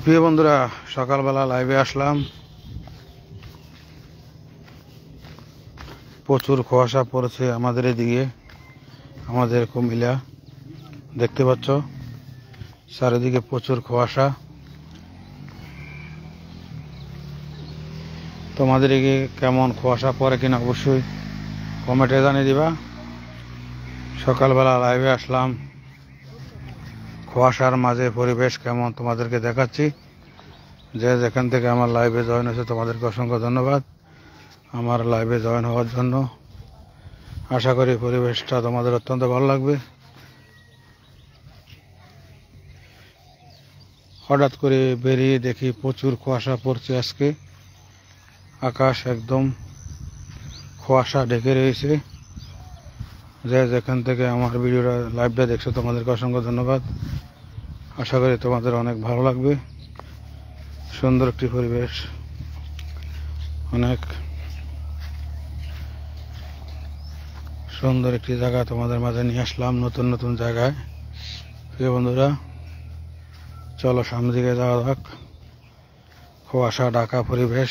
প্রিয় বন্ধুরা, সকালবেলা লাইভে আসলাম। প্রচুর কুয়াশা পড়েছে আমাদের এদিকে, আমাদের কুমিল্লা। দেখতে পাচ্ছ চারিদিকে প্রচুর কুয়াশা। তোমাদের এদিকে কেমন কুয়াশা পড়ে কিনা অবশ্যই কমেন্টে জানিয়ে দিবা। সকালবেলা লাইভে আসলাম, কুয়াশার মাঝে পরিবেশ কেমন তোমাদেরকে দেখাচ্ছি। যে যেখান থেকে আমার লাইভে জয়েন হয়েছে তোমাদেরকে অসংখ্য ধন্যবাদ আমার লাইভে জয়েন হওয়ার জন্য। আশা করি পরিবেশটা তোমাদের অত্যন্ত ভালো লাগবে। হঠাৎ করে বেরিয়ে দেখি প্রচুর কুয়াশা পড়ছে আজকে। আকাশ একদম কুয়াশা ঢেকে রয়েছে। যে যেখান থেকে আমার ভিডিওটা লাইভটা দেখছো তোমাদেরকে অসংখ্য ধন্যবাদ। আশা করি তোমাদের অনেক ভালো লাগবে। সুন্দর একটি পরিবেশ, অনেক সুন্দর একটি জায়গা তোমাদের মাঝে নিয়ে আসলাম, নতুন নতুন জায়গায়। প্রিয় বন্ধুরা, চলো সামনের দিকে যাওয়া যাক। কুয়াশা ঢাকা পরিবেশ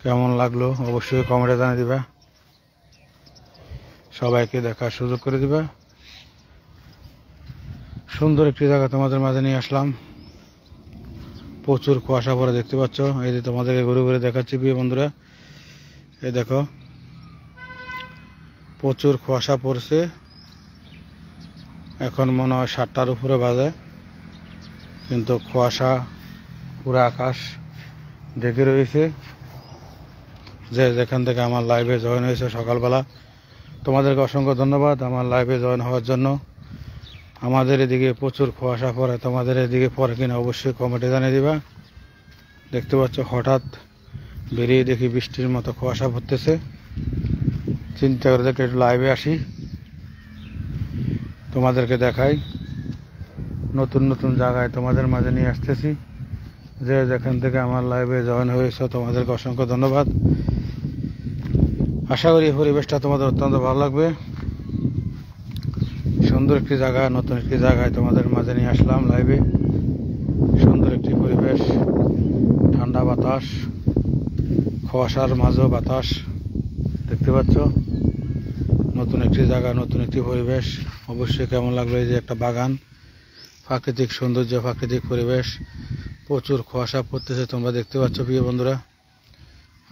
কেমন লাগলো অবশ্যই কমেন্টে জানিয়ে দিবা। সবাইকে দেখার সুযোগ করে দিবা। সুন্দর একটি জায়গা তোমাদের মাঝে নিয়ে আসলাম। প্রচুর কুয়াশা পড়ে দেখতে পাচ্ছ। এই যে তোমাদেরকে ঘুরে ঘুরে দেখাচ্ছি প্রিয় বন্ধুরা, এই দেখো প্রচুর কুয়াশা পড়ছে। এখন মনে হয় 7টার উপরে বাজে, কিন্তু কুয়াশা পুরো আকাশ ঢেকে রয়েছে। যে যেখান থেকে আমার লাইভে জয়েন হয়েছে সকালবেলা তোমাদেরকে অসংখ্য ধন্যবাদ আমার লাইভে জয়েন হওয়ার জন্য। আমাদের এদিকে প্রচুর কুয়াশা পড়ে, তোমাদের এদিকে পড়ে কিনা অবশ্যই কমেন্টে জানিয়ে দিবা। দেখতে পাচ্ছ হঠাৎ বেরিয়ে দেখি বৃষ্টির মতো কুয়াশা পড়তেছে। চিন্তা করে দেখে একটু লাইভে আসি, তোমাদেরকে দেখাই। নতুন নতুন জায়গায় তোমাদের মাঝে নিয়ে আসতেছি। যে যেখান থেকে আমার লাইভে জয়েন হয়েছে তোমাদেরকে অসংখ্য ধন্যবাদ। আশা করি পরিবেশটা তোমাদের অত্যন্ত ভালো লাগবে। সুন্দর একটি জায়গা, নতুন একটি জায়গায় তোমাদের মাঝে নিয়ে আসলাম লাইভে। সুন্দর একটি পরিবেশ, ঠান্ডা বাতাস, কুয়াশার মাঝেও বাতাস। দেখতে পাচ্ছ নতুন একটি জায়গা, নতুন একটি পরিবেশ। অবশ্যই কেমন লাগলো। এই যে একটা বাগান, প্রাকৃতিক সৌন্দর্য, প্রাকৃতিক পরিবেশ। প্রচুর কুয়াশা পড়তেছে তোমরা দেখতে পাচ্ছ প্রিয় বন্ধুরা।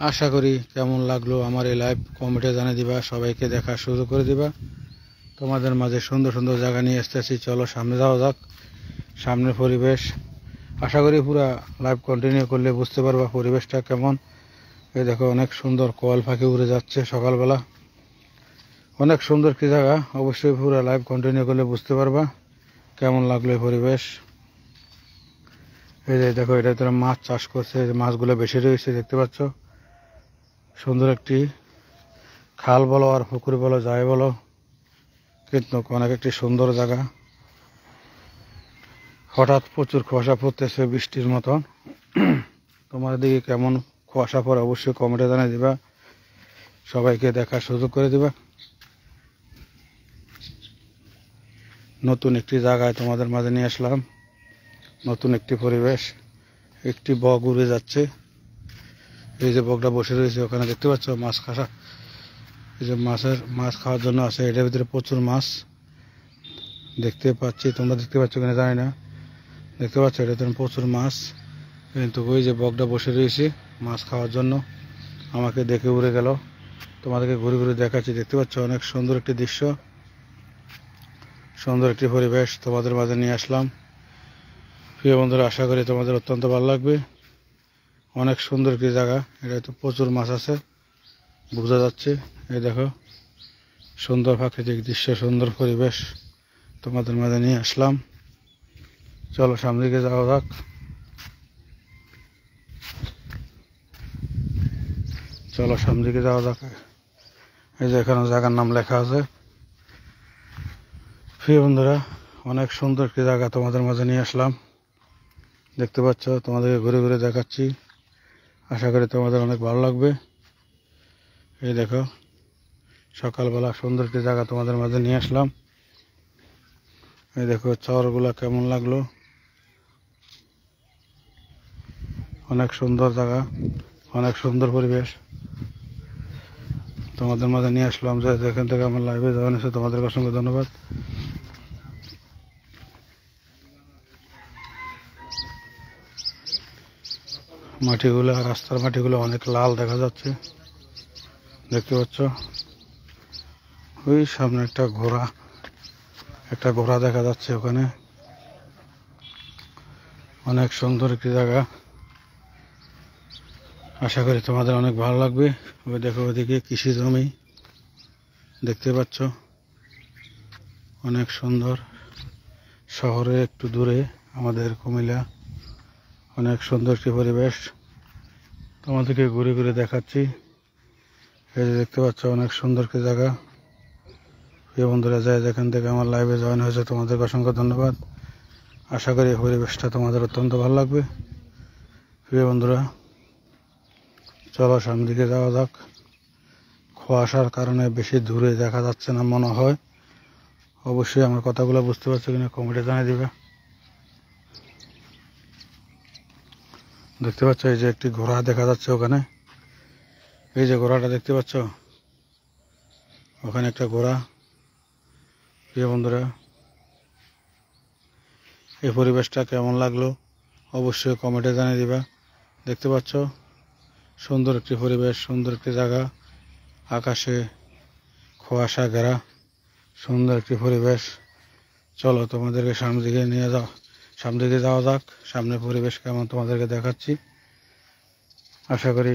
আশা করি কেমন লাগলো আমার এই লাইভ কমেন্টে জানিয়ে দিবা। সবাইকে দেখার সুযোগ করে দিবা। তোমাদের মাঝে সুন্দর সুন্দর জায়গা নিয়ে আসতেছি। চলো সামনে যাওয়া যাক। সামনের পরিবেশ আশা করি পুরা লাইভ কন্টিনিউ করলে বুঝতে পারবা পরিবেশটা কেমন। এই দেখো অনেক সুন্দর কোয়াল পাখি উড়ে যাচ্ছে সকালবেলা। অনেক সুন্দর কি জায়গা, অবশ্যই পুরো লাইভ কন্টিনিউ করলে বুঝতে পারবা কেমন লাগলো এই পরিবেশ। এই যে দেখো এটা তারা মাছ চাষ করছে, মাছগুলো বেশি রয়েছে দেখতে পাচ্ছ। সুন্দর একটি খাল বলো আর পুকুর বলো যাই বলো, কিন্তু অনেক একটি সুন্দর জায়গা। হঠাৎ প্রচুর কুয়াশা পড়তেছে বৃষ্টির মতন। তোমার দিকে কেমন কুয়াশা পড়ে অবশ্যই কমেন্টে জানিয়ে দিবা। সবাইকে দেখার সুযোগ করে দিবা। নতুন একটি জায়গায় তোমাদের মাঝে নিয়ে আসলাম, নতুন একটি পরিবেশ। একটি বক উড়ে যাচ্ছে। এই যে বকটা বসে রয়েছে ওখানে দেখতে পাচ্ছ মাছ খাসা। এই যে মাছ খাওয়ার জন্য আছে, এটার ভিতরে প্রচুর মাছ দেখতে পাচ্ছি। তোমরা দেখতে পাচ্ছ কিনা জানি না। দেখতে পাচ্ছ এটাতে প্রচুর মাছ, কিন্তু ওই যে বকটা বসে রয়েছে মাছ খাওয়ার জন্য। আমাকে দেখে উড়ে গেল। তোমাদেরকে ঘুরে ঘুরে দেখাচ্ছি। দেখতে পাচ্ছ অনেক সুন্দর একটি দৃশ্য, সুন্দর একটি পরিবেশ তোমাদের মাঝে নিয়ে আসলাম। প্রিয় বন্ধুরা, আশা করি তোমাদের অত্যন্ত ভালো লাগবে। অনেক সুন্দর একটি জায়গা, এটা তো প্রচুর মাছ আছে বোঝা যাচ্ছে। এই দেখো সুন্দর প্রাকৃতিক দৃশ্য, সুন্দর পরিবেশ তোমাদের মাঝে নিয়ে আসলাম। চলো সামনের দিকে যাওয়া যাক। চলো সামনের দিকে যাওয়া যাক। এই যে এখানে জায়গার নাম লেখা আছে। প্রিয় বন্ধুরা, অনেক সুন্দর একটি জায়গা তোমাদের মাঝে নিয়ে আসলাম। দেখতে পাচ্ছ, তোমাদেরকে ঘুরে ঘুরে দেখাচ্ছি। আশা করি তোমাদের অনেক ভালো লাগবে। এই দেখো সকালবেলা সুন্দর একটি জায়গা তোমাদের মাঝে নিয়ে আসলাম। এই দেখো চরগুলা কেমন লাগলো। অনেক সুন্দর জায়গা, অনেক সুন্দর পরিবেশ তোমাদের মাঝে নিয়ে আসলাম। যে যেখান থেকে আমার লাইভে জয়েন হয়েছে তোমাদেরকে অসংখ্য ধন্যবাদ। মাটিগুলো, রাস্তার মাটিগুলো অনেক লাল দেখা যাচ্ছে, দেখতে পাচ্ছ। ওই সামনে একটা ঘোড়া দেখা যাচ্ছে ওখানে। অনেক সুন্দর একটি জায়গা, আশা করি তোমাদের অনেক ভালো লাগবে। ওই দেখো ওইদিকে কৃষি জমি দেখতে পাচ্ছ, অনেক সুন্দর। শহরে একটু দূরে আমাদের কুমিল্লা, অনেক সুন্দর একটি পরিবেশ তোমাদেরকে ঘুরে ঘুরে দেখাচ্ছি। এই যে দেখতে পাচ্ছ অনেক সুন্দর একটি জায়গা। প্রিয় বন্ধুরা, যায় যেখান থেকে আমার লাইভে জয়েন হয়েছে তোমাদেরকে অসংখ্য ধন্যবাদ। আশা করি এই পরিবেশটা তোমাদের অত্যন্ত ভালো লাগবে। প্রিয় বন্ধুরা, চলো সামনের দিকে যাওয়া যাক। কুয়াশার কারণে বেশি দূরে দেখা যাচ্ছে না মনে হয়। অবশ্যই আমার কথাগুলো বুঝতে পারছো কিনা কমেন্টে জানিয়ে দিবে। দেখতে পাচ্ছ এই যে একটি ঘোড়া দেখা যাচ্ছে ওখানে। এই যে ঘোড়াটা দেখতে পাচ্ছ, ওখানে একটা ঘোড়া। প্রিয় বন্ধুরা, এই পরিবেশটা কেমন লাগলো অবশ্যই কমেন্টে জানিয়ে দিবা। দেখতে পাচ্ছ সুন্দর একটি পরিবেশ, সুন্দর একটি জায়গা, আকাশে কুয়াশা ঘেরা সুন্দর একটি পরিবেশ। চলো তোমাদেরকে সামনের দিকে নিয়ে যাও, সামনের দিকে যাওয়া যাক। সামনের পরিবেশ কেমন তোমাদেরকে দেখাচ্ছি। আশা করি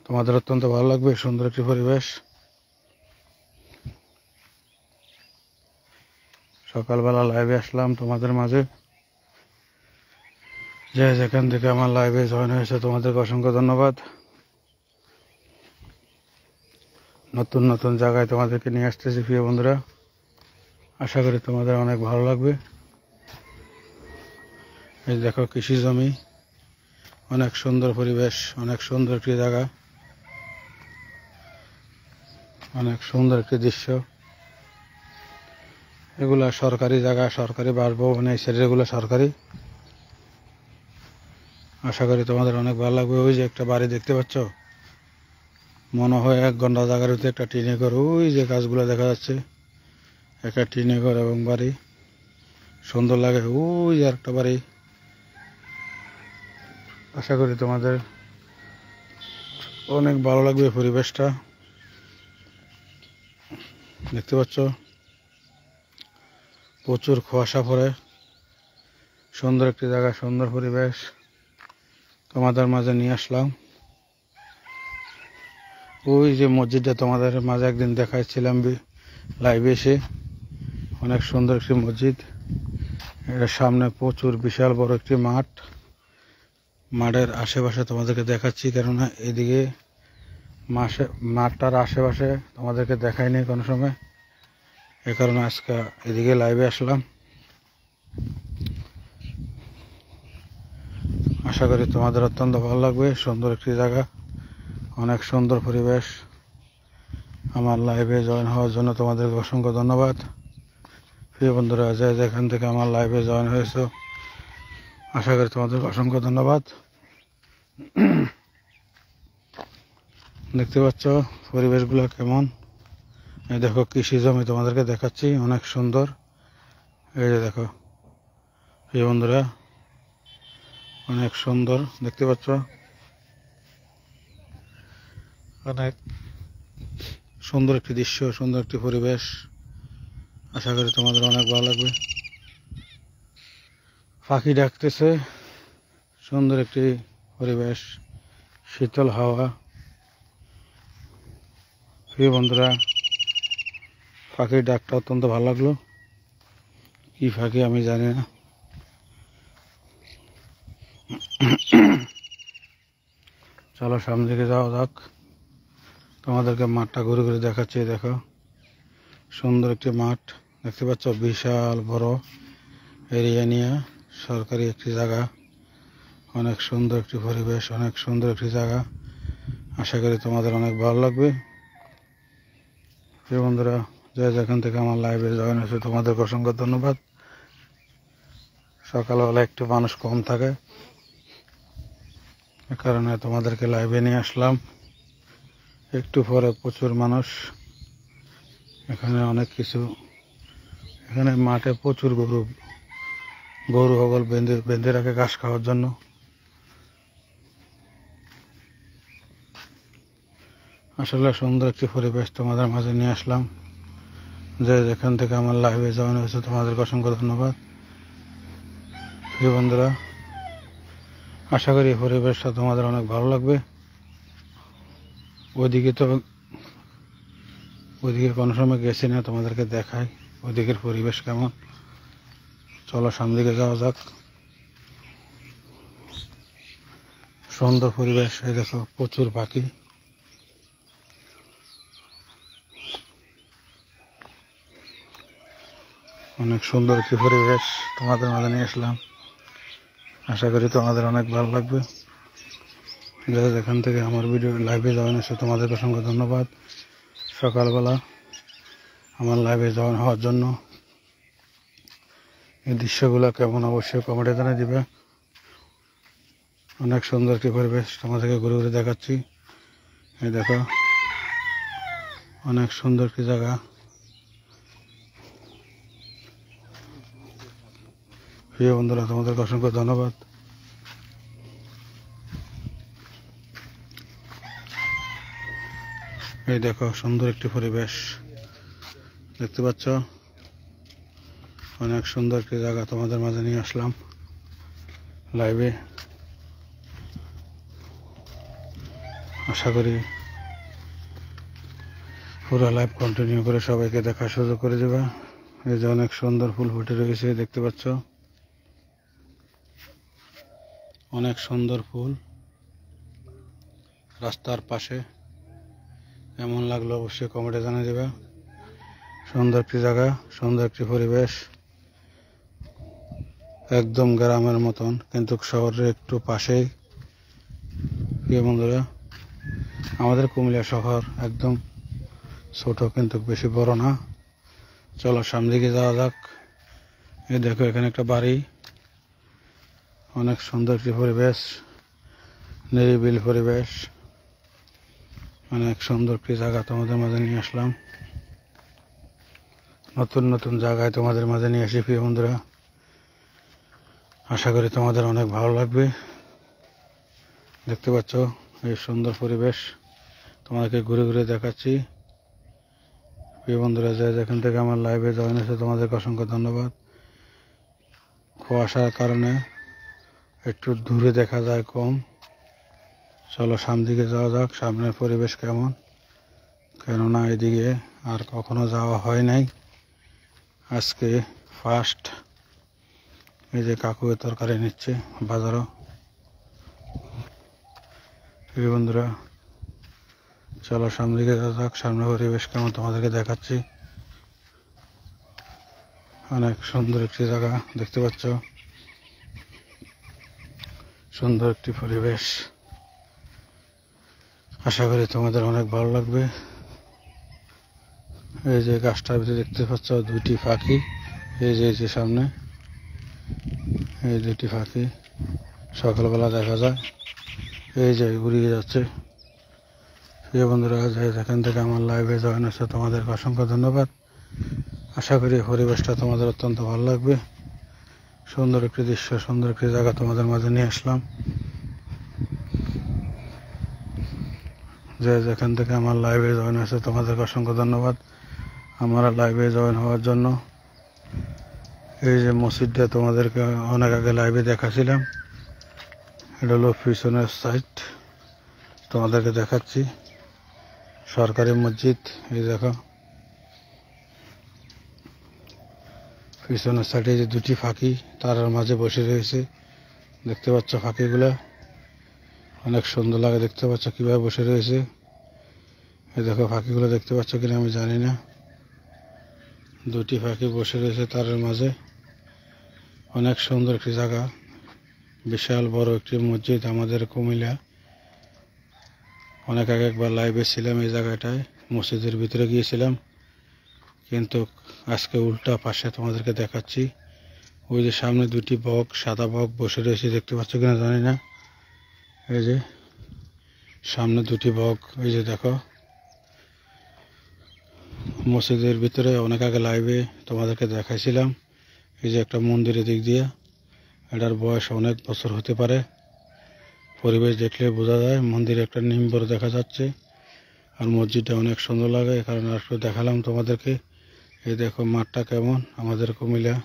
তোমাদের অত্যন্ত ভালো লাগবে, সুন্দর একটি পরিবেশ। সকালবেলা লাইভে আসলাম তোমাদের মাঝে। যে যেখান থেকে আমার লাইভে জয়েন হয়েছে তোমাদেরকে অসংখ্য ধন্যবাদ। নতুন নতুন জায়গায় তোমাদেরকে নিয়ে আসতেছি প্রিয় বন্ধুরা, আশা করি তোমাদের অনেক ভালো লাগবে। এই দেখো কৃষি জমি, অনেক সুন্দর পরিবেশ, অনেক সুন্দর একটি জায়গা, অনেক সুন্দর একটি দৃশ্য। এগুলা সরকারি জায়গা, সরকারি বাসভবন, এই সেগুলো সরকারি। আশা করি তোমাদের অনেক ভালো লাগবে। ওই যে একটা বাড়ি দেখতে পাচ্ছ, মনে হয় 1 ঘন্টা জায়গার ভিতরে একটা টিনে ঘর। ওই যে গাছগুলো দেখা যাচ্ছে, একটা টিনে ঘর এবং বাড়ি, সুন্দর লাগে। ওই যে একটা বাড়ি। আশা করি তোমাদের অনেক ভালো লাগবে পরিবেশটা। দেখতে পাচ্ছ প্রচুর কুয়াশা পড়ে, সুন্দর একটি জায়গা, সুন্দর পরিবেশ তোমাদের মাঝে নিয়ে আসলাম। ওই যে মসজিদটা তোমাদের মাঝে একদিন দেখাইছিলাম লাইভে এসে, অনেক সুন্দর একটি মসজিদ। এর সামনে প্রচুর বিশাল বড় একটি মাঠ। মাঠের আশেপাশে তোমাদেরকে দেখাচ্ছি, কেননা এদিকে মাঠটার আশেপাশে তোমাদেরকে দেখাইনি কোনো সময়, এ কারণে আজকে এদিকে লাইভে আসলাম। আশা করি তোমাদের অত্যন্ত ভালো লাগবে, সুন্দর একটি জায়গা, অনেক সুন্দর পরিবেশ। আমার লাইভে জয়েন হওয়ার জন্য তোমাদেরকে অসংখ্য ধন্যবাদ। প্রিয় বন্ধুরা, যে যেখান থেকে আমার লাইভে জয়েন হয়েছে আশা করি তোমাদেরকে অসংখ্য ধন্যবাদ। দেখতে পাচ্ছ পরিবেশগুলো কেমন। এই দেখো কৃষি জমি তোমাদেরকে দেখাচ্ছি, অনেক সুন্দর। এই যে দেখো প্রিয় বন্ধুরা, অনেক সুন্দর দেখতে পাচ্ছ, অনেক সুন্দর একটি দৃশ্য, সুন্দর একটি পরিবেশ। আশা করি তোমাদের অনেক ভালো লাগবে। পাখি ডাকতেছে, সুন্দর একটি পরিবেশ, শীতল হাওয়া। প্রিয় বন্ধুরা, পাখির ডাকটা অত্যন্ত ভালো লাগলো। কি পাখি আমি জানি না। চলো সামনের দিকে যাওয়া যাক, তোমাদেরকে মাঠটা ঘুরে ঘুরে দেখাচ্ছি। দেখো সুন্দর একটি মাঠ দেখতে পাচ্ছ, বিশাল বড় এরিয়া নিয়ে সরকারি একটি জায়গা, অনেক সুন্দর একটি পরিবেশ, অনেক সুন্দর একটি জায়গা। আশা করি তোমাদের অনেক ভালো লাগবে। প্রিয় বন্ধুরা, যে যেখান থেকে আমার লাইভে জয়েন হয়েছে তোমাদেরকে অসংখ্য ধন্যবাদ। সকালবেলা একটু মানুষ কম থাকে, এ কারণে তোমাদেরকে লাইভে নিয়ে আসলাম। একটু পরে প্রচুর মানুষ, এখানে অনেক কিছু, এখানে মাঠে প্রচুর গরু হগল বেঁধে রাখে ঘাস খাওয়ার জন্য। আসলে সুন্দর একটি পরিবেশ তোমাদের মাঝে নিয়ে আসলাম। যে যেখান থেকে আমার লাইভে জয়েন হয়েছে তোমাদেরকে অসংখ্য ধন্যবাদ। প্রিয় বন্ধুরা, আশা করি এই পরিবেশটা তোমাদের অনেক ভালো লাগবে। ওইদিকে কোনো সময় গেছি না, তোমাদেরকে দেখাই ওইদিকের পরিবেশ কেমন। চলো সামনে দিকে যাওয়া যাক। সুন্দর পরিবেশ, এই দেখো প্রচুর পাখি। অনেক সুন্দর একটি পরিবেশ তোমাদের মাঝে নিয়ে আসলাম। আশা করি তোমাদের অনেক ভালো লাগবে। যেখান থেকে আমার ভিডিও লাইভে জয়েন হয়েছে তোমাদেরকে অসংখ্য ধন্যবাদ। সকালবেলা আমার লাইভে জয়েন হওয়ার জন্য। এই দৃশ্যগুলো কেমন অবশ্যই কমেন্টে জানিয়ে দিবে। অনেক সুন্দর একটি পরিবেশ তোমাদেরকে ঘুরে ঘুরে দেখাচ্ছি। এই দেখো অনেক সুন্দর একটি জায়গা। প্রিয় বন্ধুরা, তোমাদেরকে অসংখ্য ধন্যবাদ। এই দেখো সুন্দর একটি পরিবেশ দেখতে পাচ্ছ। অনেক সুন্দর একটি জায়গা তোমাদের মাঝে নিয়ে আসলাম লাইভে। আশা করি পুরো লাইভ কন্টিনিউ করে সবাইকে দেখার সুযোগ করে দেবে। এই যে অনেক সুন্দর ফুল ফুটে রয়েছে দেখতে পাচ্ছ, অনেক সুন্দর ফুল রাস্তার পাশে। কেমন লাগলো অবশ্যই কমেন্টে জানিয়ে দেবে। সুন্দর একটি জায়গা, সুন্দর একটি পরিবেশ, একদম গ্রামের মতন কিন্তু শহরের একটু পাশেই। প্রিয় বন্ধুরা, আমাদের কুমিল্লা শহর একদম ছোট কিন্তু বেশি বড় না। চলো সামনে দিকে যাওয়া যাক। এই দেখো এখানে একটা বাড়ি, অনেক সুন্দর একটি পরিবেশ, নিরিবিলি পরিবেশ, অনেক সুন্দর একটি জায়গা তোমাদের মাঝে নিয়ে আসলাম। নতুন নতুন জায়গায় তোমাদের মাঝে নিয়ে আসি প্রিয় বন্ধুরা। আশা করি তোমাদের অনেক ভালো লাগবে। দেখতে পাচ্ছ এই সুন্দর পরিবেশ তোমাদেরকে ঘুরে ঘুরে দেখাচ্ছি। প্রিয় বন্ধুরা, যেখান থেকে আমার লাইভে জয়েন হয়েছে তোমাদেরকে অসংখ্য ধন্যবাদ। কুয়াশার কারণে একটু দূরে দেখা যায় কম। চলো সামনের দিকে যাওয়া যাক, সামনের পরিবেশ কেমন। কেননা এদিকে আর কখনো যাওয়া হয় নাই, আজকে ফার্স্ট। এই যে কাকু তরকারি নিচ্ছে বাজারও। প্রিয় বন্ধুরা, চলো সামনের দিকে যাওয়া যাক, সামনের পরিবেশ কেমন তোমাদেরকে দেখাচ্ছি। অনেক সুন্দর একটি জায়গা দেখতে পাচ্ছ, সুন্দর একটি পরিবেশ। আশা করি তোমাদের অনেক ভালো লাগবে। এই যে গাছটার ভিতরে দেখতে পাচ্ছ দুইটি পাখি, এই যে সামনে এই দুইটি পাখি সকালবেলা দেখা যায়, এই যে উড়িয়ে যাচ্ছে। প্রিয় বন্ধুরা, যেখান থেকে আমার লাইভে জয়েন হচ্ছে তোমাদেরকে অসংখ্য ধন্যবাদ। আশা করি পরিবেশটা তোমাদের অত্যন্ত ভালো লাগবে। সুন্দর একটি দৃশ্য, সুন্দর একটি জায়গা তোমাদের মাঝে নিয়ে আসলাম। যেখান থেকে আমার লাইভে জয়েন হয়েছে তোমাদেরকে অসংখ্য ধন্যবাদ আমার লাইভে জয়েন হওয়ার জন্য। এই যে মসজিদটা তোমাদেরকে অনেক আগে লাইভে দেখাছিলাম, এটা হলো পিছনের সাইড, তোমাদেরকে দেখাচ্ছি সরকারি মসজিদ। এই দেখো পিছনের সাইডে যে দুটি পাখি তার মাঝে বসে রয়েছে, দেখতে পাচ্ছ পাখিগুলা অনেক সুন্দর লাগে। দেখতে পাচ্ছ কিভাবে বসে রয়েছে। এই দেখো পাখিগুলো দেখতে পাচ্ছ কিনা আমি জানি না, দুটি পাখি বসে রয়েছে তার মাঝে। অনেক সুন্দর একটি জায়গা, বিশাল বড় একটি মসজিদ আমাদের কুমিল্লা। অনেক আগে একবার লাইভে ছিলাম এই জায়গাটায়, মসজিদের ভিতরে গিয়েছিলাম, কিন্তু আজকে উল্টা পাশে তোমাদেরকে দেখাচ্ছি। ওই যে সামনে দুটি বক, সাদা বক বসে রয়েছে, দেখতে পাচ্ছ কিনা জানি না। এই যে সামনে দুটি বক, এই যে দেখো মসজিদের ভিতরে অনেক আগে লাইভে তোমাদেরকে দেখাইছিলাম। এই যে একটা মন্দিরের দিক দিয়ে, এটার বয়স অনেক বছর হতে পারে। পরিবেশ দেখলে বোঝা যায়। মন্দিরে একটা নিম্বর দেখা যাচ্ছে, আর মসজিদটা অনেক সুন্দর লাগে। এই কারণে একটু দেখালাম তোমাদেরকে। এই দেখো মাঠটা কেমন, আমাদের কুমিল্লা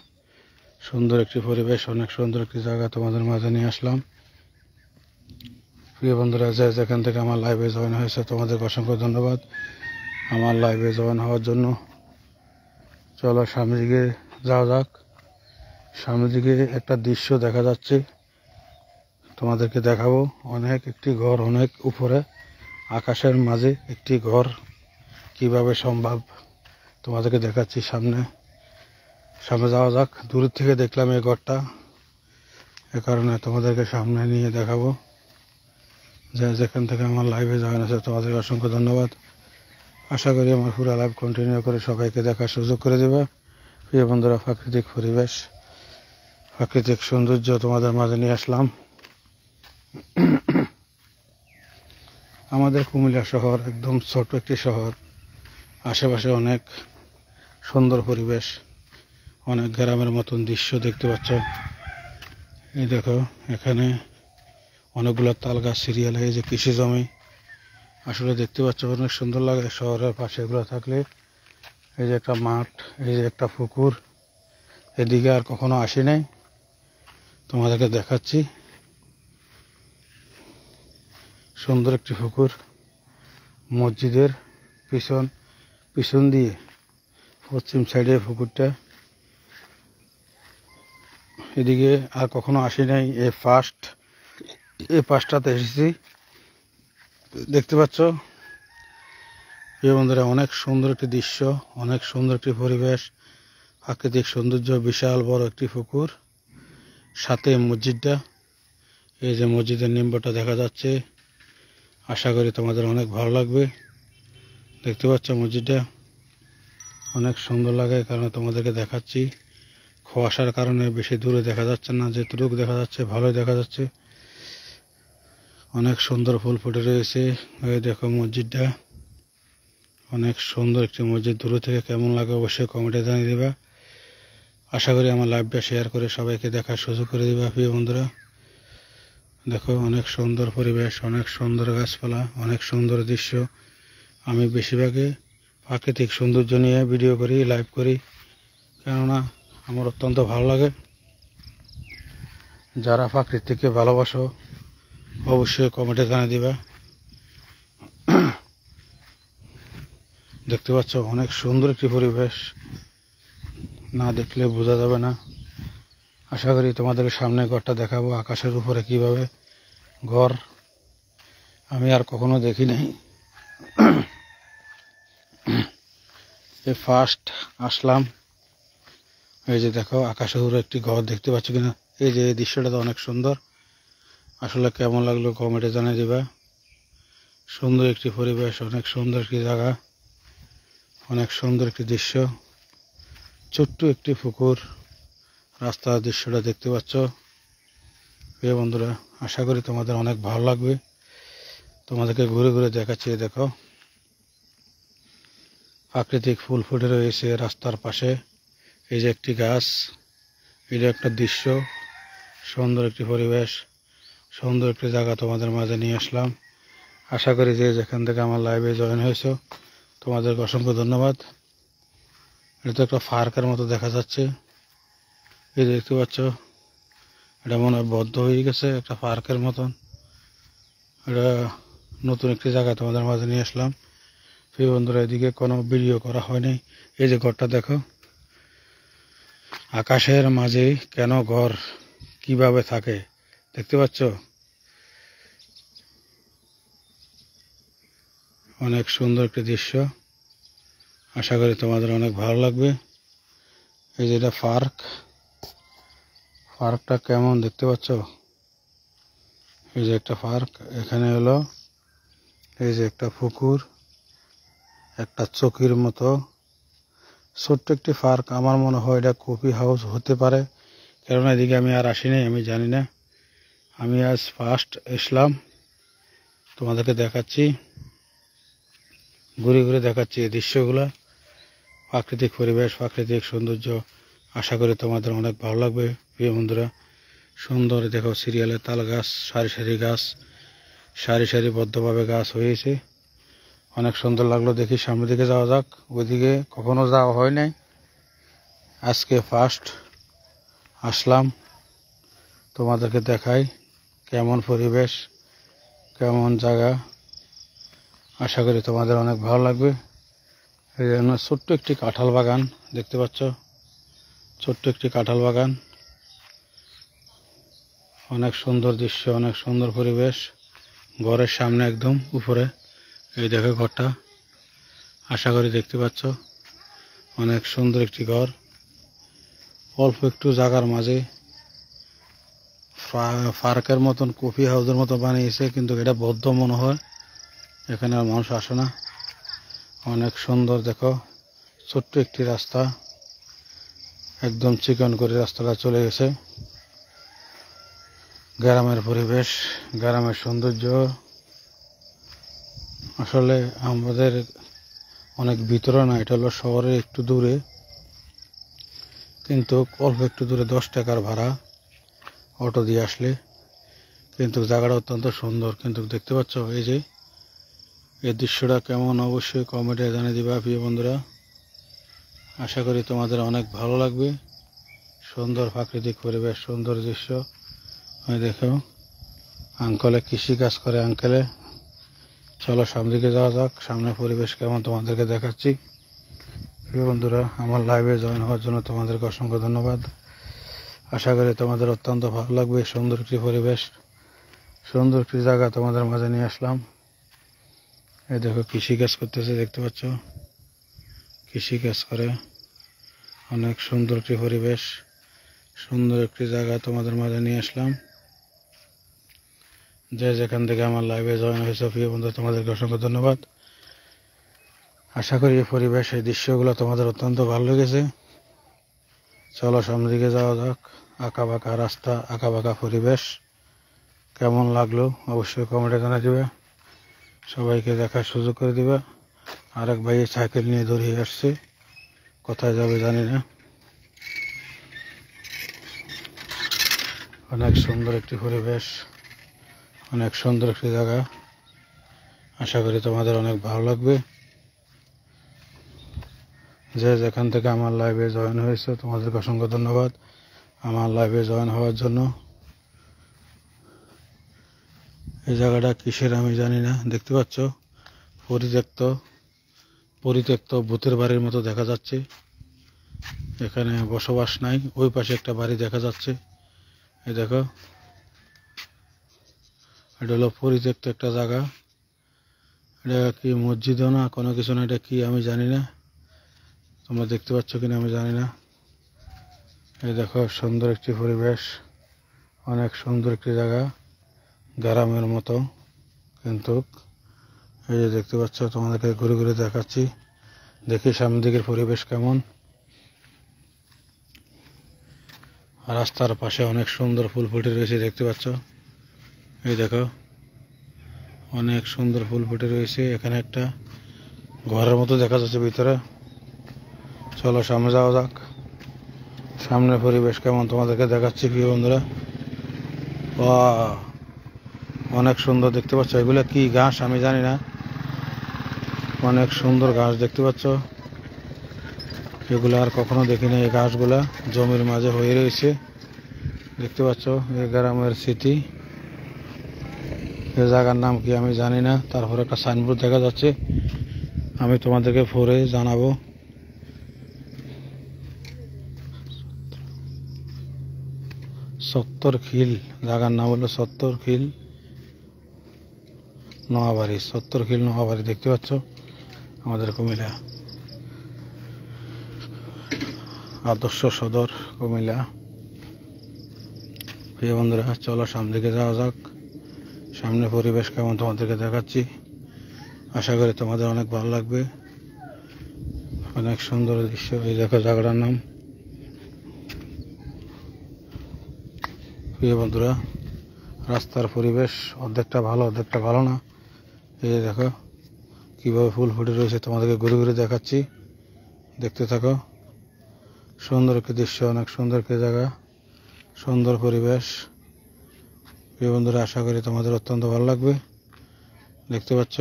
সুন্দর একটি পরিবেশ, অনেক সুন্দর একটি জায়গা তোমাদের মাঝে নিয়ে আসলাম। প্রিয় বন্ধুরা, যে যেখান থেকে আমার লাইভে জয়েন হয়েছে তোমাদেরকে অসংখ্য ধন্যবাদ আমার লাইভে জয়েন হওয়ার জন্য। চলো সামনের দিকে যাওয়া যাক। সামনের দিকে একটা দৃশ্য দেখা যাচ্ছে, তোমাদেরকে দেখাবো। অনেক একটি ঘর, অনেক উপরে আকাশের মাঝে একটি ঘর কিভাবে সম্ভব তোমাদেরকে দেখাচ্ছি। সামনে যাওয়া যাক। দূর থেকে দেখলাম এই ঘরটা, এ কারণে তোমাদেরকে সামনে নিয়ে দেখাবো। যে যেখান থেকে আমার লাইভে জয়েন আছে তোমাদেরকে অসংখ্য ধন্যবাদ। আশা করি আমার পুরো লাইভ কন্টিনিউ করে সবাইকে দেখার সুযোগ করে দেবে। প্রিয় বন্ধুরা, প্রাকৃতিক পরিবেশ, প্রাকৃতিক সৌন্দর্য তোমাদের মাঝে নিয়ে আসলাম। আমাদের কুমিল্লা শহর একদম ছোট একটি শহর, আশেপাশে অনেক সুন্দর পরিবেশ, অনেক গ্রামের মতন দৃশ্য দেখতে পাচ্ছ। এই দেখো এখানে অনেকগুলো তাল গাছ সিরিয়াল, এই যে কৃষি জমি, আসলে দেখতে পাচ্ছ অনেক সুন্দর লাগে শহরের পাশে এগুলো থাকলে। এই যে একটা মাঠ, এই যে একটা পুকুর, এদিকে আর কখনো আসি নাই, তোমাদেরকে দেখাচ্ছি। সুন্দর একটি পুকুর, মসজিদের পিছন দিয়ে পশ্চিম সাইডে পুকুরটা। এদিকে আর কখনো আসি নাই, এই পাশটাতে এসেছি। দেখতে পাচ্ছ প্রিয় বন্ধুরা, অনেক সুন্দর একটি দৃশ্য, অনেক সুন্দর একটি পরিবেশ, প্রাকৃতিক সৌন্দর্য, বিশাল বড় একটি পুকুর, সাথে মসজিদটা। এই যে মসজিদের নিম্বরটা দেখা যাচ্ছে, আশা করি তোমাদের অনেক ভালো লাগবে। দেখতে পাচ্ছ মসজিদটা অনেক সুন্দর লাগে, কারণ তোমাদেরকে দেখাচ্ছি। কুয়াশার কারণে বেশি দূরে দেখা যাচ্ছে না, যেটুকু দেখা যাচ্ছে ভালোই দেখা যাচ্ছে। অনেক সুন্দর ফুল ফুটে রয়েছে। এই দেখো মসজিদটা অনেক সুন্দর একটি মসজিদ। দূর থেকে কেমন লাগে অবশ্যই কমেন্টে জানিয়ে দিবা। আশা করি আমার লাইভটা শেয়ার করে সবাইকে দেখার সুযোগ করে দিবা। প্রিয় বন্ধুরা, দেখো অনেক সুন্দর পরিবেশ, অনেক সুন্দর গাছপালা, অনেক সুন্দর দৃশ্য। আমি বেশিরভাগই প্রাকৃতিক সৌন্দর্য নিয়ে ভিডিও করি, লাইভ করি, কেননা আমার অত্যন্ত ভালো লাগে। যারা প্রাকৃতিককে ভালোবাসো অবশ্যই কমেন্টে জানিয়ে দিবা। দেখতে পাচ্ছ অনেক সুন্দর একটি পরিবেশ, না দেখলে বোঝা যাবে না। আশা করি তোমাদের সামনে ঘরটা দেখাবো, আকাশের উপরে কিভাবে ঘর, আমি আর কখনো দেখি নাই। এই ফার্স্ট আসলাম। এই যে দেখো আকাশের উপরে একটি ঘর দেখতে পাচ্ছ কিনা। এই যে এই দৃশ্যটা তো অনেক সুন্দর, আসলে কেমন লাগলো কমেন্টে জানিয়ে দিবা। সুন্দর একটি পরিবেশ, অনেক সুন্দর একটি জায়গা, অনেক সুন্দর একটি দৃশ্য, ছোট্ট একটি পুকুর, রাস্তার দৃশ্যটা দেখতে পাচ্ছ। প্রিয় বন্ধুরা, আশা করি তোমাদের অনেক ভালো লাগবে। তোমাদেরকে ঘুরে ঘুরে দেখাচ্ছি। দেখো প্রাকৃতিক ফুল ফুটে রয়েছে রাস্তার পাশে। এই যে একটি গাছ, এটা একটা দৃশ্য, সুন্দর একটি পরিবেশ, সুন্দর একটি জায়গা তোমাদের মাঝে নিয়ে আসলাম। আশা করি যে যেখান থেকে আমার লাইভে জয়েন হয়েছ তোমাদেরকে অসংখ্য ধন্যবাদ। এটা তো একটা পার্কের মতো দেখা যাচ্ছে, এই দেখতে পাচ্ছ। এটা মনে হয় বদ্ধ হয়ে গেছে, একটা পার্কের মতন। এটা নতুন একটি জায়গা তোমাদের মাঝে নিয়ে আসলাম। প্রিয় বন্ধুরা, এদিকে কোনো ভিডিও করা হয়নি। এই যে ঘরটা দেখো, আকাশের মাঝে কেন ঘর কিভাবে থাকে দেখতে পাচ্ছ। অনেক সুন্দর একটি দৃশ্য, আশা করি তোমাদের অনেক ভালো লাগবে। এই যে এটা পার্কটা কেমন দেখতে পাচ্ছ। এই যে একটা পার্ক, এখানে হলো এই যে একটা পুকুর, একটা চকির মতো ছোট্ট একটি পার্ক। আমার মনে হয় এটা কফি হাউস হতে পারে, কারণ এদিকে আমি আর আসিনি, আমি জানি না। আমি আজ ফার্স্ট আসলাম। তোমাদেরকে দেখাচ্ছি, ঘুরে ঘুরে দেখাচ্ছি এই দৃশ্যগুলো, প্রাকৃতিক পরিবেশ, প্রাকৃতিক সৌন্দর্য। আশা করি তোমাদের অনেক ভালো লাগবে প্রিয় বন্ধুরা। সুন্দর দেখো সিরিয়ালে তাল গাছ, সারি সারি গাছ, সারি সারিবদ্ধভাবে গাছ হয়েছে, অনেক সুন্দর লাগলো। দেখি সামনের দিকে যাওয়া যাক, ওইদিকে কখনো যাওয়া হয় নাই, আজকে ফার্স্ট আসলাম। তোমাদেরকে দেখাই কেমন পরিবেশ, কেমন জায়গা। আশা করি তোমাদের অনেক ভালো লাগবে। এই জন্য ছোট্ট একটি কাঁঠাল বাগান দেখতে পাচ্ছ, ছোট্ট একটি কাঁঠাল বাগান, অনেক সুন্দর দৃশ্য, অনেক সুন্দর পরিবেশ। ঘরের সামনে একদম উপরে এই দেখো ঘরটা, আশা করি দেখতে পাচ্ছ, অনেক সুন্দর একটি ঘর। অল্প একটু জায়গার মাঝে পার্কের মতন, কফি হাউসের মতো বানিয়েছে, কিন্তু এটা বদ্ধ মনে হয়, এখানে আর মানুষ আসে না। অনেক সুন্দর দেখো, ছোট্ট একটি রাস্তা, একদম চিকন করে রাস্তাটা চলে গেছে। গ্রামের পরিবেশ, গ্রামের সৌন্দর্য। আসলে আমাদের অনেক ভিতরে না, এটা হলো শহরের একটু দূরে, কিন্তু অল্প একটু দূরে 10 টাকার ভাড়া অটো দিয়ে আসলে, কিন্তু জায়গাটা অত্যন্ত সুন্দর। কিন্তু দেখতে পাচ্ছ এই যে এই দৃশ্যটা কেমন, অবশ্যই কমেন্টে জানিয়ে দিবা প্রিয় বন্ধুরা। আশা করি তোমাদের অনেক ভালো লাগবে। সুন্দর প্রাকৃতিক পরিবেশ, সুন্দর দৃশ্য। ওই দেখো আঙ্কেলে কৃষি কাজ করে আঙ্কেলে। চলো সামনের দিকে যাওয়া যাক, সামনের পরিবেশ কেমন তোমাদেরকে দেখাচ্ছি। প্রিয় বন্ধুরা, আমার লাইভে জয়েন হওয়ার জন্য তোমাদেরকে অসংখ্য ধন্যবাদ। আশা করি তোমাদের অত্যন্ত ভালো লাগবে। সুন্দর একটি পরিবেশ, সুন্দর একটি জায়গা তোমাদের মাঝে নিয়ে আসলাম। এই দেখো কৃষি কাজ করতেছে, দেখতে পাচ্ছ, কৃষি কাজ করে। অনেক সুন্দর একটি পরিবেশ, সুন্দর একটি জায়গা তোমাদের মাঝে নিয়ে আসলাম। যে যেখান থেকে আমার লাইভে জয়েন হয়েছে প্রিয় বন্ধু, তোমাদেরকে অসংখ্য ধন্যবাদ। আশা করি এই পরিবেশ, এই দৃশ্যগুলো তোমাদের অত্যন্ত ভালো লেগেছে। চলো সামনের দিকে যাওয়া যাক। আঁকা বাঁকা রাস্তা, আঁকা বাঁকা পরিবেশ কেমন লাগলো অবশ্যই কমেন্টে জানিয়ে দিবে। সবাইকে দেখার সুযোগ করে দিবে। আরেক ভাই সাইকেল নিয়ে দৌড়িয়ে আসছে, কোথায় যাবে জানি না। অনেক সুন্দর একটি পরিবেশ, অনেক সুন্দর একটি জায়গা। আশা করি তোমাদের অনেক ভালো লাগবে। যে যেখান থেকে আমার লাইভে জয়েন হয়েছে তোমাদেরকে অসংখ্য ধন্যবাদ আমার লাইভে জয়েন হওয়ার জন্য। এই জায়গাটা কিসের আমি জানি না, দেখতে পাচ্ছ পরিত্যক্ত, পরিত্যক্ত ভূতের বাড়ির মতো দেখা যাচ্ছে। এখানে বসবাস নাই। ওই পাশে একটা বাড়ি দেখা যাচ্ছে, এই দেখো, এটা হলো পরিত্যক্ত একটা জায়গা। এটা কি মসজিদও না, কোনো কিছু না, এটা কি আমি জানি না, তোমরা দেখতে পাচ্ছ কিনা আমি জানি না। এই দেখো সুন্দর একটি পরিবেশ, অনেক সুন্দর একটি জায়গা, গ্রামের মতো, কিন্তু এই যে দেখতে পাচ্ছ, তোমাদেরকে ঘুরে ঘুরে দেখাচ্ছি। দেখি সামনের দিকের পরিবেশ কেমন। রাস্তার পাশে অনেক সুন্দর ফুল ফুটে রয়েছে, দেখতে পাচ্ছ, এই দেখো অনেক সুন্দর ফুল ফুটে রয়েছে। এখানে একটা ঘরের মতো দেখা যাচ্ছে ভিতরে। চলো সামনে যাওয়া যাক, সামনের পরিবেশ কেমন তোমাদেরকে দেখাচ্ছি প্রিয় বন্ধুরা। অনেক সুন্দর দেখতে পাচ্ছ, এগুলা কি ঘাস আমি জানি না, অনেক সুন্দর ঘাস দেখতে পাচ্ছ। এগুলো আর কখনো দেখিনি, এই ঘাসগুলা জমির মাঝে হয়ে রয়েছে, দেখতে পাচ্ছ। এই গ্রামের স্মৃতি। এই জায়গার নাম কি আমি জানি না। তারপর একটা সাইনবোর্ড দেখা যাচ্ছে, আমি তোমাদেরকে পরে জানাবো। সত্তরখিল, জায়গার নাম হলো সত্তরখিল নোয়াবাড়ি। সত্তরখিল নোয়াবাড়ি দেখতে পাচ্ছ, আমাদের কুমিল্লা আদর্শ সদর কুমিল্লা। প্রিয় বন্ধুরা, চলো সামনের দিকে যাওয়া যাক, সামনে পরিবেশ কেমন তোমাদেরকে দেখাচ্ছি। আশা করি তোমাদের অনেক ভালো লাগবে। অনেক সুন্দর দৃশ্য। এই দেখো জায়গাটার নাম। প্রিয় বন্ধুরা, রাস্তার পরিবেশ অর্ধেকটা ভালো, অর্ধেকটা ভালো না, এই দেখো কিভাবে ফুল ফুটে রয়েছে, তোমাদেরকে ঘুরে ঘুরে দেখাচ্ছি, দেখতে থাকো। সুন্দর একটি দৃশ্য, অনেক সুন্দর একটি জায়গা, সুন্দর পরিবেশ। প্রিয় বন্ধুরা, আশা করি তোমাদের অত্যন্ত ভালো লাগবে। দেখতে পাচ্ছ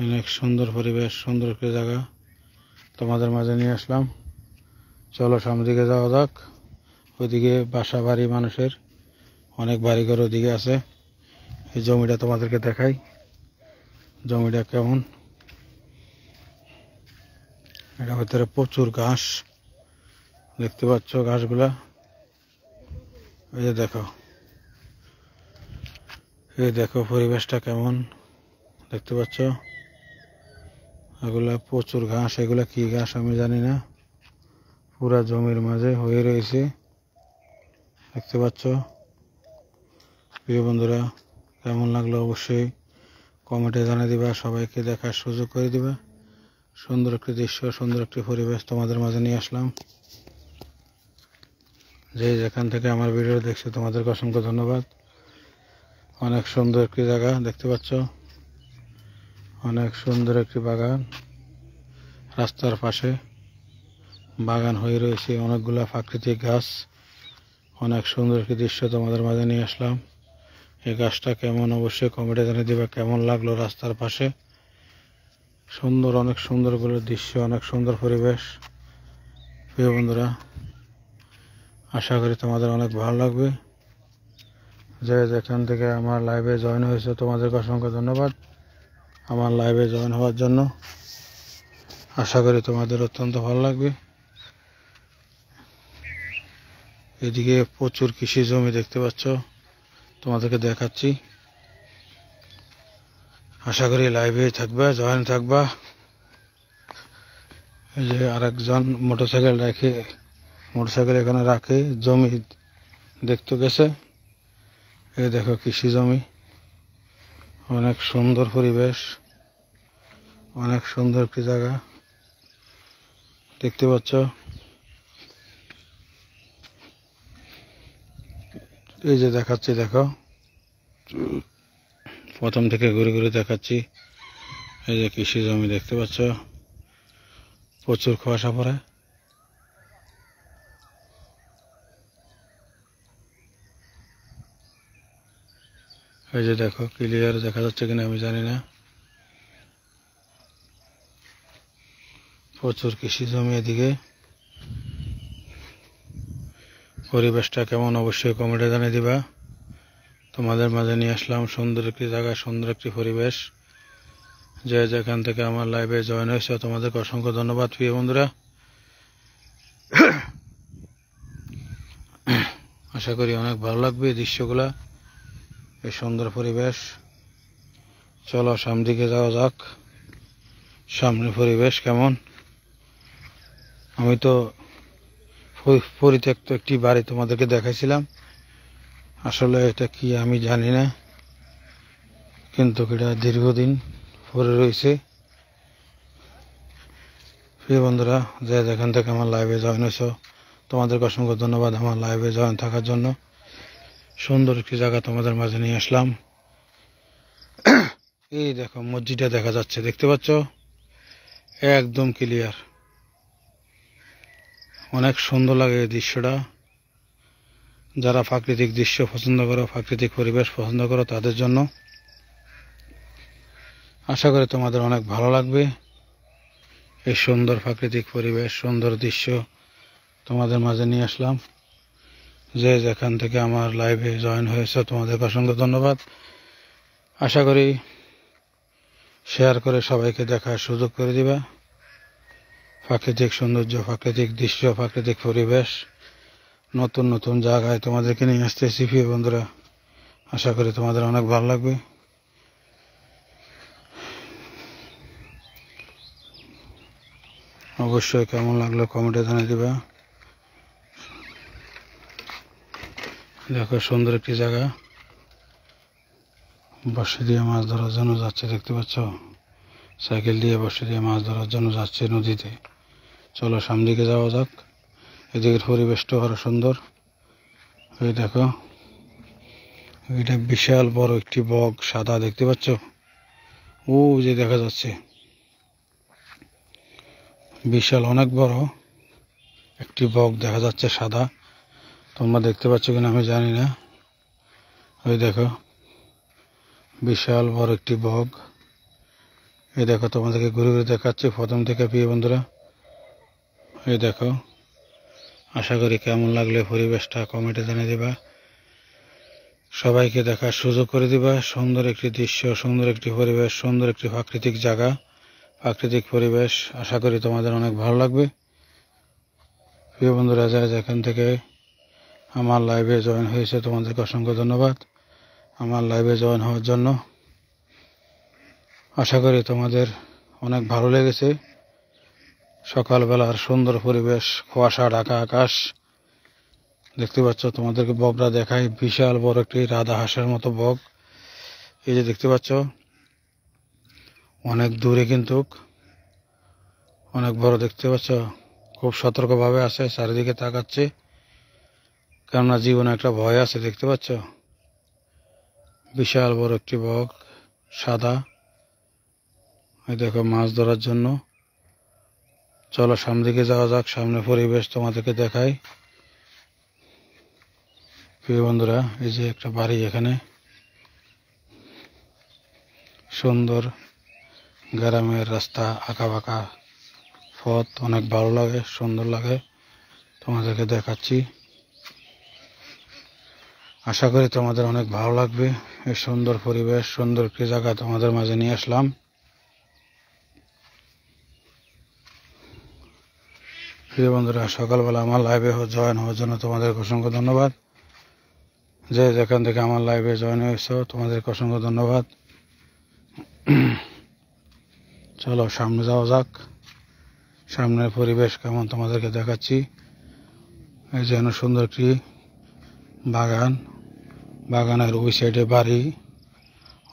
অনেক সুন্দর পরিবেশ, সুন্দর একটি জায়গা তোমাদের মাঝে নিয়ে আসলাম। চলো সামনের দিকে যাওয়া যাক। ওইদিকে বাসা বাড়ি মানুষের, অনেক বাড়িঘর ওদিকে আছে। এই জমিটা তোমাদেরকে দেখাই, জমিটা কেমন। এটার ভিতরে প্রচুর ঘাস, দেখতে পাচ্ছ ঘাসগুলা। এই যে দেখো, এই দেখো পরিবেশটা কেমন, দেখতে পাচ্ছ। এগুলা প্রচুর ঘাস, এগুলা কি ঘাস আমি জানি না, পুরা জমির মাঝে হয়ে রয়েছে, দেখতে পাচ্ছ। প্রিয় বন্ধুরা, কেমন লাগলো অবশ্যই কমেন্টে জানিয়ে দিবা, সবাইকে দেখার সুযোগ করে দিবা। সুন্দর একটি দৃশ্য, সুন্দর একটি পরিবেশ তোমাদের মাঝে নিয়ে আসলাম। যে যেখান থেকে আমার ভিডিও দেখছো তোমাদেরকে অসংখ্য ধন্যবাদ। অনেক সুন্দর একটি জায়গা, দেখতে পাচ্ছ, অনেক সুন্দর একটি বাগান, রাস্তার পাশে বাগান হয়ে রয়েছে, অনেকগুলা প্রাকৃতিক গাছ। অনেক সুন্দর একটি দৃশ্য তোমাদের মাঝে নিয়ে আসলাম। এই গাছটা কেমন অবশ্যই কমেন্টে জানিয়ে দিবা, কেমন লাগলো রাস্তার পাশে। সুন্দর, অনেক সুন্দর গুলো দৃশ্য, অনেক সুন্দর পরিবেশ। প্রিয় বন্ধুরা, আশা করি তোমাদের অনেক ভালো লাগবে। যে যেখান থেকে আমার লাইভে জয়েন হয়েছে তোমাদেরকে অসংখ্য ধন্যবাদ আমার লাইভে জয়েন হওয়ার জন্য। আশা করি তোমাদের অত্যন্ত ভালো লাগবে। এদিকে প্রচুর কৃষি জমি দেখতে পাচ্ছ, তোমাদেরকে দেখাচ্ছি। আশা করি লাইভে থাকবা, জয়েন থাকবা। এই যে আরেকজন মোটরসাইকেল এখানে রাখে, জমি দেখতে গেছে। এই দেখো কৃষি জমি, অনেক সুন্দর পরিবেশ, অনেক সুন্দর একটি জায়গা, দেখতে পাচ্ছ। এই যে দেখাচ্ছি, দেখো প্রথম থেকে ঘুরে ঘুরে দেখাচ্ছি। এই যে কৃষি জমি দেখতে পাচ্ছ, প্রচুর কুয়াশা পড়ে। এই যে দেখো, ক্লিয়ার দেখা যাচ্ছে কিনা আমি জানি না। প্রচুর কৃষি জমি এদিকে। পরিবেশটা কেমন অবশ্যই কমেন্টে জানিয়ে দিবা। তোমাদের মাঝে নিয়ে আসলাম সুন্দর একটি জায়গা, সুন্দর একটি পরিবেশ। যে যেখান থেকে আমার লাইভে জয়েন হয়েছে তোমাদেরকে অসংখ্য ধন্যবাদ। প্রিয় বন্ধুরা, আশা করি অনেক ভালো লাগবে এই দৃশ্যগুলা, এই সুন্দর পরিবেশ। চলো সামনের দিকে যাওয়া যাক। সামনের পরিবেশ কেমন। আমি তো পরিত্যক্ত একটি বাড়ি তোমাদেরকে দেখাইছিলাম, আসলে এটা কি আমি জানি না, কিন্তু এটা দীর্ঘদিন পরে রয়েছে। প্রিয় বন্ধুরা, যে যেখান থেকে আমার লাইভে জয়েন হয়েছ তোমাদেরকে অসংখ্য ধন্যবাদ আমার লাইভে জয়েন থাকার জন্য। সুন্দর একটি জায়গা তোমাদের মাঝে নিয়ে আসলাম। এই দেখো মসজিদটা দেখা যাচ্ছে, দেখতে পাচ্ছ, একদম ক্লিয়ার। অনেক সুন্দর লাগে এই দৃশ্যটা। যারা প্রাকৃতিক দৃশ্য পছন্দ করো, প্রাকৃতিক পরিবেশ পছন্দ করো, তাদের জন্য আশা করি তোমাদের অনেক ভালো লাগবে। এই সুন্দর প্রাকৃতিক পরিবেশ, সুন্দর দৃশ্য তোমাদের মাঝে নিয়ে আসলাম। যে যেখান থেকে আমার লাইভে জয়েন হয়েছে তোমাদেরকে অসংখ্য ধন্যবাদ। আশা করি শেয়ার করে সবাইকে দেখার সুযোগ করে দিবা। প্রাকৃতিক সৌন্দর্য, প্রাকৃতিক দৃশ্য, প্রাকৃতিক পরিবেশ, নতুন নতুন জায়গায় তোমাদেরকে নিয়ে আসতেছি। প্রিয় বন্ধুরা, আশা করি তোমাদের অনেক ভালো লাগবে। অবশ্যই কেমন লাগলো কমেন্টে জানিয়ে দিবা। দেখো সুন্দর একটি জায়গা, বর্ষি দিয়ে মাছ ধরার জন্য যাচ্ছে, দেখতে পাচ্ছ, সাইকেল দিয়ে বর্ষি দিয়ে মাছ ধরার জন্য যাচ্ছে নদীতে। চলো সামনের দিকে যাওয়া যাক। এদিকের পরিবেশটা আরো সুন্দর। এই দেখো, এটা বিশাল বড় একটি বক, সাদা, দেখতে পাচ্ছ। ও যে দেখা যাচ্ছে বিশাল অনেক বড় একটি বক দেখা যাচ্ছে সাদা। তোমরা দেখতে পাচ্ছ কিনা আমি জানি না। ওই দেখো বিশাল বড় একটি বক। এই দেখো তোমাদেরকে ঘুরে ঘুরে দেখাচ্ছি প্রথম থেকে প্রিয় বন্ধুরা। এই দেখো, আশা করি কেমন লাগলে পরিবেশটা কমেন্টে জানিয়ে দিবা, সবাইকে দেখার সুযোগ করে দিবা। সুন্দর একটি দৃশ্য, সুন্দর একটি পরিবেশ, সুন্দর একটি প্রাকৃতিক জায়গা, প্রাকৃতিক পরিবেশ। আশা করি তোমাদের অনেক ভালো লাগবে। প্রিয় বন্ধুরা, যারা যেখান থেকে আমার লাইভে জয়েন হয়েছে তোমাদেরকে অসংখ্য ধন্যবাদ আমার লাইভে জয়েন হওয়ার জন্য। আশা করি তোমাদের অনেক ভালো লেগেছে। সকালবেলার সুন্দর পরিবেশ, কুয়াশা ঢাকা আকাশ। দেখতে পাচ্ছ, তোমাদেরকে বকটা দেখাই। বিশাল বড় একটি রাধা হাঁসের মতো বক। এই যে দেখতে পাচ্ছ, অনেক দূরে কিন্তু অনেক বড়। দেখতে পাচ্ছ, খুব সতর্কভাবে আছে, চারিদিকে তাকাচ্ছে, কেননা জীবনে একটা ভয় আছে। দেখতে পাচ্ছ, বিশাল বড় একটি বক, সাদা। এই দেখো, মাছ ধরার জন্য। চলো সামনের দিকে যাওয়া যাক, সামনে পরিবেশ তোমাদেরকে দেখাই। প্রিয় বন্ধুরা, এই যে একটা বাড়ি, এখানে সুন্দর গ্রামের রাস্তা, আঁকা বাঁকা পথ, অনেক ভালো লাগে, সুন্দর লাগে। তোমাদেরকে দেখাচ্ছি, আশা করি তোমাদের অনেক ভালো লাগবে। এই সুন্দর পরিবেশ, সুন্দর একটি জায়গা তোমাদের মাঝে নিয়ে আসলাম। প্রিয় বন্ধুরা, সকালবেলা আমার লাইভে জয়েন হওয়ার জন্য তোমাদের অসংখ্য ধন্যবাদ। যে যেখান থেকে আমার লাইভে জয়েন হয়েছো তোমাদের অসংখ্য ধন্যবাদ। চলো সামনে যাওয়া যাক, সামনের পরিবেশ কেমন তোমাদেরকে দেখাচ্ছি। এই যেন সুন্দর একটি বাগান, বাগানের ওই সাইডে বাড়ি,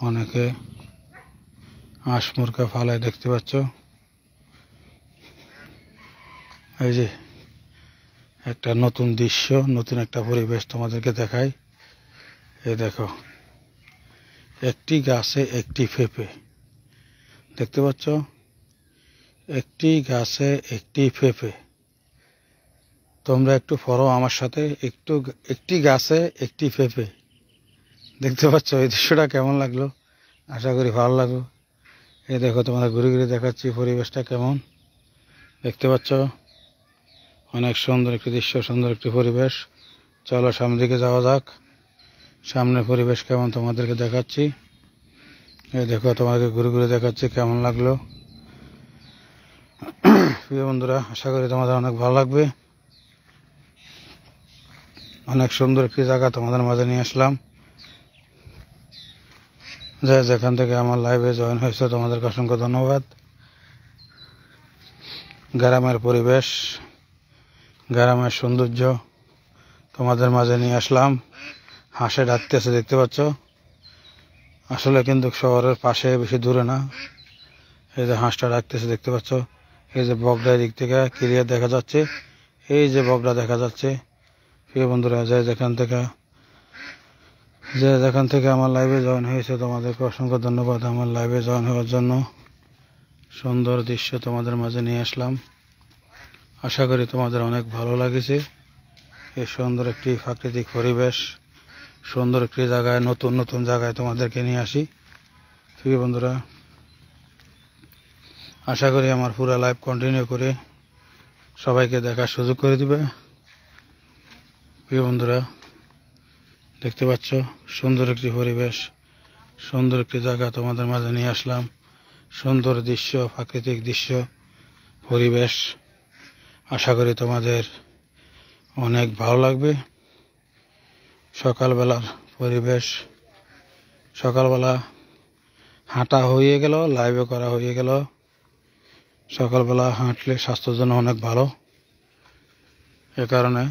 অনেকে হাঁস মুরগা ফালায়, দেখতে পাচ্ছ। এই যে একটা নতুন দৃশ্য, নতুন একটা পরিবেশ তোমাদেরকে দেখাই। এই দেখো, একটি গাছে একটি পেঁপে। দেখতে পাচ্ছ, একটি গাছে একটি পেঁপে। তোমরা একটু পড়ো আমার সাথে, একটি গাছে একটি পেঁপে। দেখতে পাচ্ছ, এই দৃশ্যটা কেমন লাগলো? আশা করি ভালো লাগলো। এই দেখো, তোমাদের ঘুরে ঘুরে দেখাচ্ছি পরিবেশটা কেমন। দেখতে পাচ্ছ, অনেক সুন্দর একটি দৃশ্য, সুন্দর একটি পরিবেশ। চলো সামনের দিকে যাওয়া যাক, সামনের পরিবেশ কেমন তোমাদেরকে দেখাচ্ছি। এই দেখো, তোমাদেরকে ঘুরে ঘুরে দেখাচ্ছি, কেমন লাগলো? প্রিয় বন্ধুরা, আশা করি তোমাদের অনেক ভালো লাগবে। অনেক সুন্দর একটি জায়গা তোমাদের মাঝে নিয়ে আসলাম। যে যেখান থেকে আমার লাইভে জয়েন হয়েছে তোমাদেরকে অসংখ্য ধন্যবাদ। গ্রামের পরিবেশ, গ্রামের সৌন্দর্য তোমাদের মাঝে নিয়ে আসলাম। হাঁসে ডাকতেছে, দেখতে পাচ্ছ। আসলে কিন্তু শহরের পাশে, বেশি দূরে না। এই যে হাঁসটা ডাকতেছে, দেখতে পাচ্ছ। এই যে বকটা দিক থেকে ক্লিয়ার দেখা যাচ্ছে, এই যে বকটা দেখা যাচ্ছে। প্রিয় বন্ধুরা, যে যেখান থেকে আমার লাইভে জয়েন হয়েছে তোমাদেরকে অসংখ্য ধন্যবাদ আমার লাইভে জয়েন হওয়ার জন্য। সুন্দর দৃশ্য তোমাদের মাঝে নিয়ে আসলাম। আশা করি তোমাদের অনেক ভালো লাগেছে। এই সুন্দর একটি প্রাকৃতিক পরিবেশ, সুন্দর একটি জায়গায়, নতুন নতুন জায়গায় তোমাদেরকে নিয়ে আসি। প্রিয় বন্ধুরা, আশা করি আমার পুরো লাইভ কন্টিনিউ করে সবাইকে দেখার সুযোগ করে দিবে। প্রিয় বন্ধুরা, দেখতে পাচ্ছ, সুন্দর একটি পরিবেশ, সুন্দর একটি জায়গা তোমাদের মাঝে নিয়ে আসলাম। সুন্দর দৃশ্য, প্রাকৃতিক দৃশ্য, পরিবেশ। আশা করি তোমাদের অনেক ভালো লাগবে। সকালবেলার পরিবেশ, সকালবেলা হাঁটা হয়ে গেল, লাইভে করা হয়ে গেল। সকালবেলা হাঁটলে স্বাস্থ্যের জন্য অনেক ভালো। এ কারণে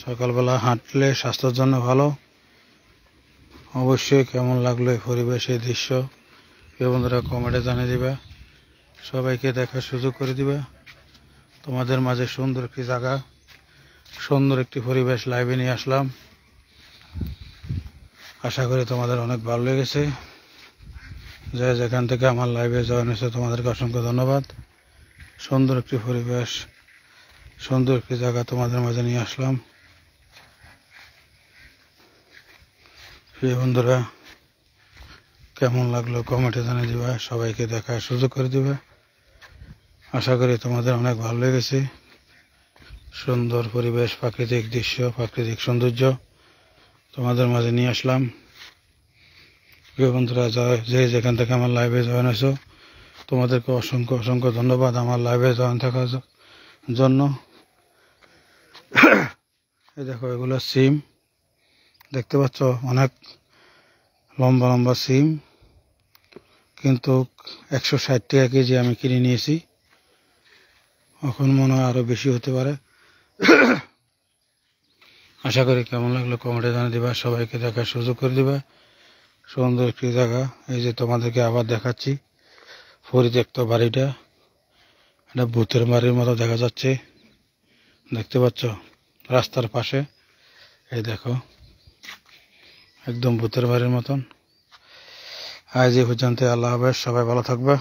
সকালবেলা হাঁটলে স্বাস্থ্যের জন্য ভালো। অবশ্যই কেমন লাগলো এই পরিবেশ, এই দৃশ্য, প্রিয় বন্ধুরা কমেন্টে জানিয়ে দিবে, সবাইকে দেখার সুযোগ করে দিবে। তোমাদের মাঝে সুন্দর একটি জায়গা, সুন্দর একটি পরিবেশ লাইভে নিয়ে আসলাম। আশা করি তোমাদের অনেক ভালো লেগেছে। যে যেখান থেকে আমার লাইভে জয়েন হয়েছে তোমাদেরকে অসংখ্য ধন্যবাদ। সুন্দর একটি পরিবেশ, সুন্দর একটি জায়গা তোমাদের মাঝে নিয়ে আসলাম। প্রিয় বন্ধুরা, কেমন লাগলো কমেন্টে জানিয়ে দিবা, সবাইকে দেখার সুযোগ করে দিবে। আশা করি তোমাদের অনেক ভালো লেগেছে। সুন্দর পরিবেশ, প্রাকৃতিক দৃশ্য, প্রাকৃতিক সৌন্দর্য তোমাদের মাঝে নিয়ে আসলাম। প্রিয় বন্ধুরা, যে যেখান থেকে আমার লাইভে জয়েন হয়েছো তোমাদেরকে অসংখ্য অসংখ্য ধন্যবাদ আমার লাইভে জয়েন থাকার জন্য। এই দেখো, এগুলো সিম দেখতে পাচ্ছ, অনেক লম্বা লম্বা সিম, কিন্তু 160 টাকা কেজি আমি কিনে নিয়েছি। এখন মনে হয় আরো বেশি হতে পারে। আশা করি কেমন লাগলো কমেন্টে জানিয়ে দিবা, সবাইকে দেখার সুযোগ করে দিবা। সুন্দর একটি জায়গা। এই যে তোমাদেরকে আবার দেখাচ্ছি পরিত্যক্ত বাড়িটা, এটা ভূতের বাড়ির মতো দেখা যাচ্ছে, দেখতে পাচ্ছ রাস্তার পাশে। এই দেখো, একদম ভূতের বাড়ির মতন। আজ এই পর্যন্ত, আল্লাহ হাফেজ, সবাই ভালো থাকবে।